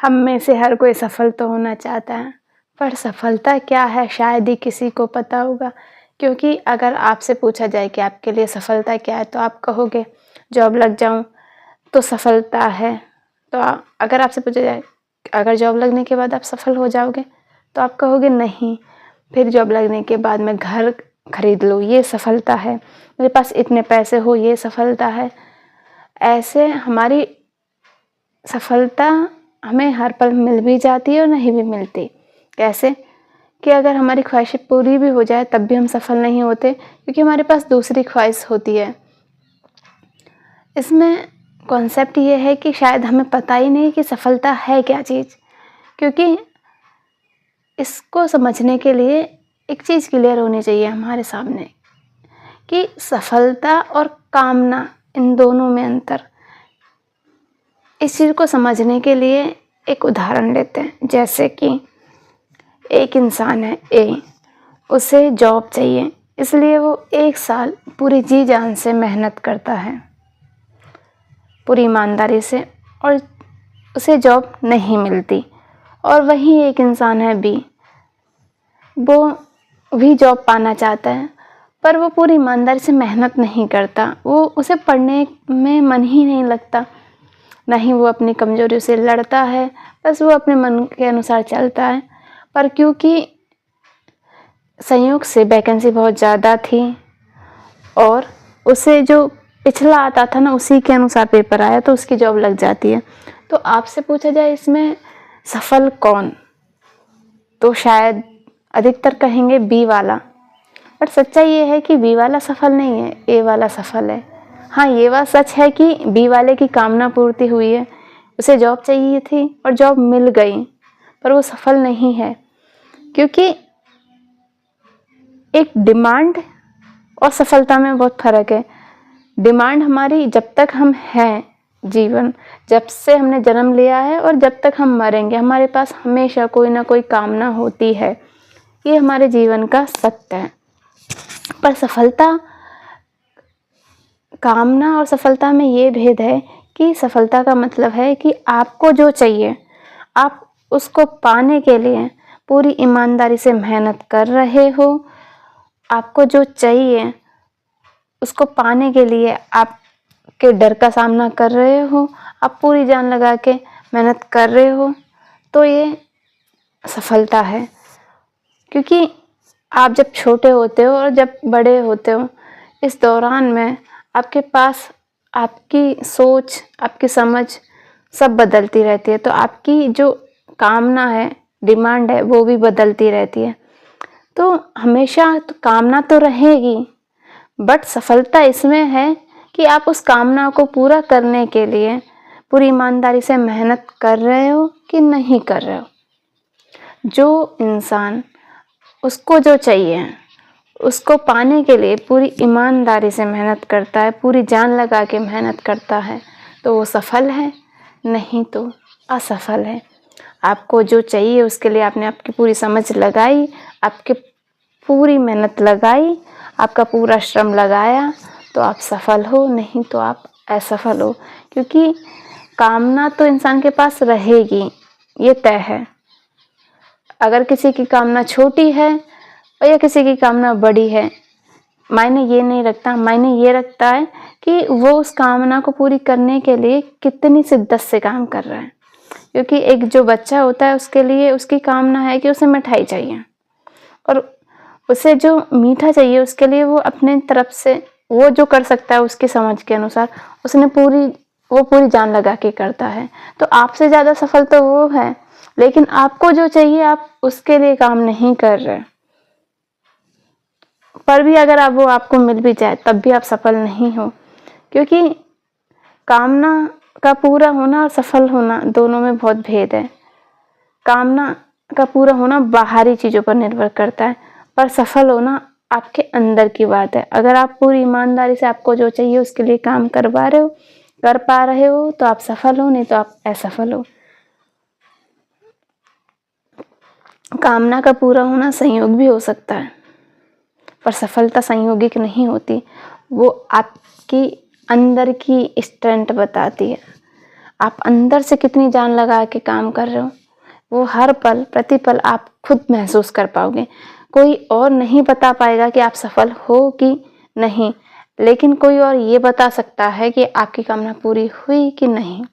हम में से हर कोई सफल तो होना चाहता है, पर सफलता क्या है शायद ही किसी को पता होगा। क्योंकि अगर आपसे पूछा जाए कि आपके लिए सफलता क्या है, तो आप कहोगे जॉब लग जाऊं तो सफलता है। तो अगर आपसे पूछा जाए अगर जॉब लगने के बाद आप सफल हो जाओगे, तो आप कहोगे नहीं, फिर जॉब लगने के बाद मैं घर खरीद लूँ, ये सफलता है। मेरे पास इतने पैसे हो, ये सफलता है। ऐसे हमारी सफलता हमें हर पल मिल भी जाती है और नहीं भी मिलती। कैसे कि अगर हमारी ख्वाहिशें पूरी भी हो जाए तब भी हम सफल नहीं होते, क्योंकि हमारे पास दूसरी ख्वाहिश होती है। इसमें कॉन्सेप्ट ये है कि शायद हमें पता ही नहीं कि सफलता है क्या चीज़। क्योंकि इसको समझने के लिए एक चीज़ क्लियर होनी चाहिए हमारे सामने कि सफलता और कामना, इन दोनों में अंतर। इस चीज़ को समझने के लिए एक उदाहरण लेते हैं। जैसे कि एक इंसान है ए, उसे जॉब चाहिए, इसलिए वो 1 साल पूरी जी जान से मेहनत करता है, पूरी ईमानदारी से, और उसे जॉब नहीं मिलती। और वहीं एक इंसान है बी, वो भी जॉब पाना चाहता है, पर वो पूरी ईमानदारी से मेहनत नहीं करता। उसे पढ़ने में मन ही नहीं लगता, ना ही वो अपनी कमज़ोरियों से लड़ता है, बस वो अपने मन के अनुसार चलता है। पर क्योंकि संयोग से वैकेंसी बहुत ज़्यादा थी और उसे जो पिछला आता था ना, उसी के अनुसार पेपर आया, तो उसकी जॉब लग जाती है। तो आपसे पूछा जाए इसमें सफल कौन, तो शायद अधिकतर कहेंगे बी वाला। पर सच्चाई ये है कि बी वाला सफल नहीं है, ए वाला सफल है। हाँ, ये बात सच है कि बी वाले की कामना पूर्ति हुई है, उसे जॉब चाहिए थी और जॉब मिल गई, पर वो सफल नहीं है। क्योंकि एक डिमांड और सफलता में बहुत फ़र्क है। डिमांड हमारी जब तक हम हैं, जीवन जब से हमने जन्म लिया है और जब तक हम मरेंगे, हमारे पास हमेशा कोई ना कोई कामना होती है। ये हमारे जीवन का सत्य है। पर सफलता, कामना और सफलता में ये भेद है कि सफलता का मतलब है कि आपको जो चाहिए, आप उसको पाने के लिए पूरी ईमानदारी से मेहनत कर रहे हो। आपको जो चाहिए उसको पाने के लिए आपके डर का सामना कर रहे हो, आप पूरी जान लगा के मेहनत कर रहे हो, तो ये सफलता है। क्योंकि आप जब छोटे होते हो और जब बड़े होते हो, इस दौरान में आपके पास आपकी सोच, आपकी समझ सब बदलती रहती है। तो आपकी जो कामना है, डिमांड है, वो भी बदलती रहती है। तो हमेशा तो कामना तो रहेगी, बट सफलता इसमें है कि आप उस कामना को पूरा करने के लिए पूरी ईमानदारी से मेहनत कर रहे हो कि नहीं कर रहे हो। जो इंसान उसको जो चाहिए उसको पाने के लिए पूरी ईमानदारी से मेहनत करता है, पूरी जान लगा के मेहनत करता है, तो वो सफल है, नहीं तो असफल है। आपको जो चाहिए उसके लिए आपने आपकी पूरी समझ लगाई, आपकी पूरी मेहनत लगाई, आपका पूरा श्रम लगाया, तो आप सफल हो, नहीं तो आप असफल हो। क्योंकि कामना तो इंसान के पास रहेगी, ये तय है। अगर किसी की कामना छोटी है और या किसी की कामना बड़ी है, मायने ये नहीं रखता। मायने ये रखता है कि वो उस कामना को पूरी करने के लिए कितनी शिद्दत से काम कर रहा है। क्योंकि एक जो बच्चा होता है, उसके लिए उसकी कामना है कि उसे मिठाई चाहिए, और उसे जो मीठा चाहिए उसके लिए वो अपने तरफ से वो जो कर सकता है उसकी समझ के अनुसार उसने पूरी जान लगा के करता है। तो आपसे ज़्यादा सफल तो वो है, लेकिन आपको जो चाहिए आप उसके लिए काम नहीं कर रहे। पर भी अगर आप वो आपको मिल भी जाए तब भी आप सफल नहीं हो। क्योंकि कामना का पूरा होना और सफल होना दोनों में बहुत भेद है। कामना का पूरा होना बाहरी चीज़ों पर निर्भर करता है, पर सफल होना आपके अंदर की बात है। अगर आप पूरी ईमानदारी से आपको जो चाहिए उसके लिए काम कर पा रहे हो तो आप सफल हो, नहीं तो आप असफल हो। कामना का पूरा होना संयोग भी हो सकता है, पर सफलता संयोगिक नहीं होती। वो आपकी अंदर की स्ट्रेंथ बताती है, आप अंदर से कितनी जान लगा के काम कर रहे हो, वो हर पल प्रतिपल आप खुद महसूस कर पाओगे। कोई और नहीं बता पाएगा कि आप सफल हो कि नहीं, लेकिन कोई और ये बता सकता है कि आपकी कामना पूरी हुई कि नहीं।